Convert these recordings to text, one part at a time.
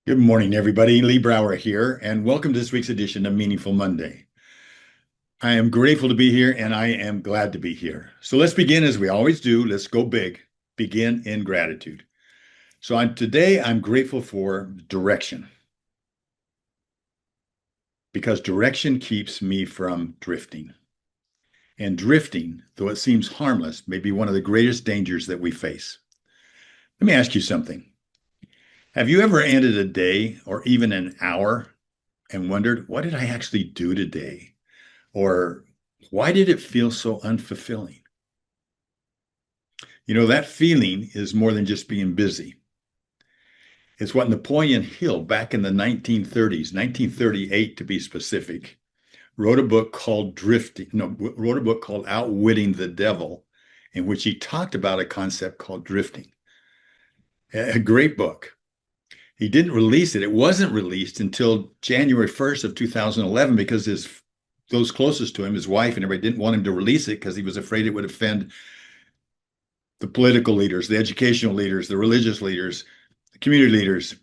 Good morning, everybody. Lee Brower here, and welcome to this week's edition of Meaningful Monday. I am grateful to be here, and I am glad to be here. So let's begin as we always do. Let's go big. Begin in gratitude. Today, I'm grateful for direction because direction keeps me from drifting. And drifting, though it seems harmless, may be one of the greatest dangers that we face. Let me ask you something. Have you ever ended a day or even an hour and wondered, what did I actually do today? Or why did it feel so unfulfilling? That feeling is more than just being busy. It's what Napoleon Hill, back in the 1930s, 1938 to be specific, wrote a book called wrote a book called Outwitting the Devil, in which he talked about a concept called drifting. A great book. He didn't release it. It wasn't released until January 1st of 2011 because those closest to him, his wife and everybody, didn't want him to release it because he was afraid it would offend the political leaders, the educational leaders, the religious leaders, the community leaders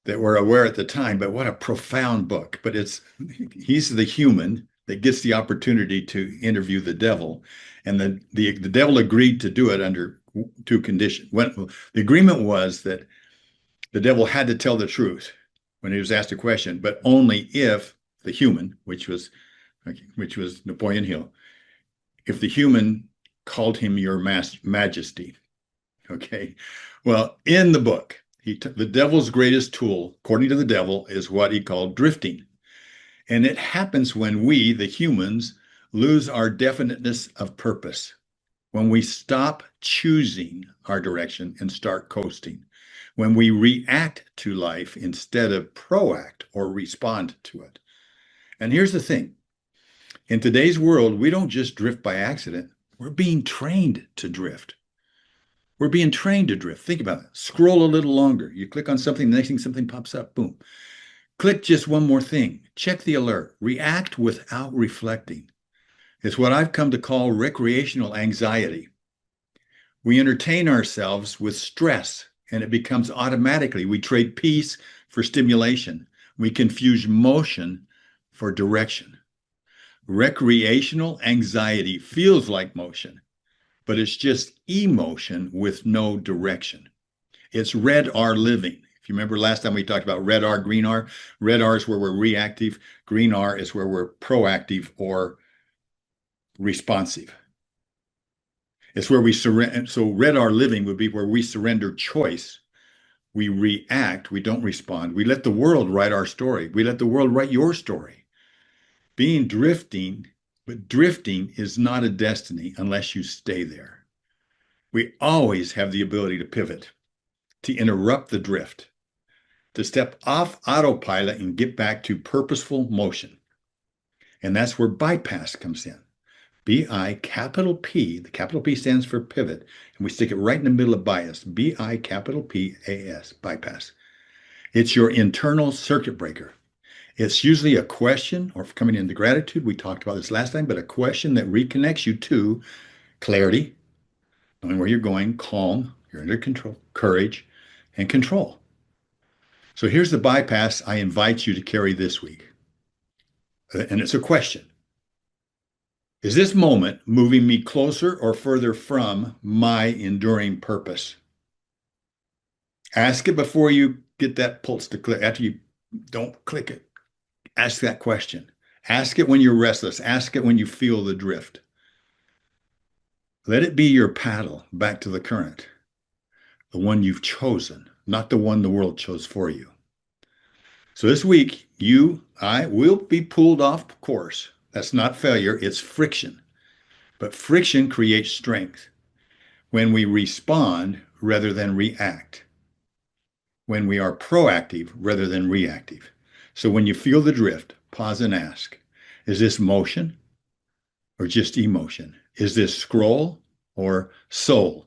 that were aware at the time. But what a profound book. But he's the human that gets the opportunity to interview the devil. And the devil agreed to do it under two conditions. The agreement was that the devil had to tell the truth when he was asked a question, but only if the human, which was Napoleon Hill, if the human called him your majesty. Okay. Well, in the book, the devil's greatest tool, according to the devil, is what he called drifting. And it happens when we, the humans, lose our definiteness of purpose, when we stop choosing our direction and start coasting, when we react to life instead of proact or respond to it. And here's the thing. In today's world, we don't just drift by accident. We're being trained to drift. We're being trained to drift. Think about it. Scroll a little longer. You click on something, the next thing something pops up. Boom. Click just one more thing. Check the alert. React without reflecting. It's what I've come to call recreational anxiety. We entertain ourselves with stress, and it becomes automatically. We trade peace for stimulation. We confuse motion for direction. Recreational anxiety feels like motion, but it's just emotion with no direction. It's red R living. If you remember last time we talked about red R, green R, red R is where we're reactive, green R is where we're proactive or responsive. It's where we surrender. So red R living would be where we surrender choice. We react, we don't respond. We let the world write our story. We let the world write your story. But drifting is not a destiny unless you stay there. We always have the ability to pivot, to interrupt the drift, to step off autopilot and get back to purposeful motion. And that's where biPas comes in. B-I capital P, the capital P stands for pivot, and we stick it right in the middle of bias. B-I capital P-A-S, biPas. It's your internal circuit breaker. It's usually a question, or coming into gratitude, we talked about this last time, but a question that reconnects you to clarity, knowing where you're going, calm, you're under control, courage, and control. So here's the biPas I invite you to carry this week. And it's a question. Is this moment moving me closer or further from my enduring purpose? Ask it before you get that pulse to click. After you don't click it, ask that question. Ask it when you're restless. Ask it when you feel the drift. Let it be your paddle back to the current, the one you've chosen, not the one the world chose for you. So this week, I will be pulled off course. That's not failure, it's friction. But friction creates strength when we respond rather than react, when we are proactive rather than reactive. So when you feel the drift, pause and ask, is this motion or just emotion? Is this scroll or soul?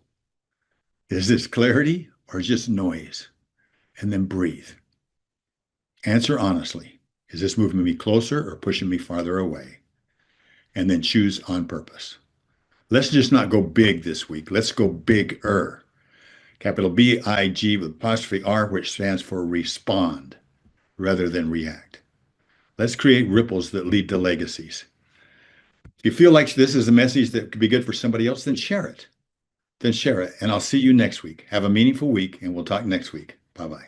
Is this clarity or just noise? And then breathe. Answer honestly. Is this moving me closer or pushing me farther away? And then choose on purpose. Let's just not go big this week. Let's go bigger. capital B.I.G with apostrophe R, which stands for respond rather than react. Let's create ripples that lead to legacies. If you feel like this is a message that could be good for somebody else, then share it. And I'll see you next week. Have a meaningful week, and we'll talk next week. Bye-bye.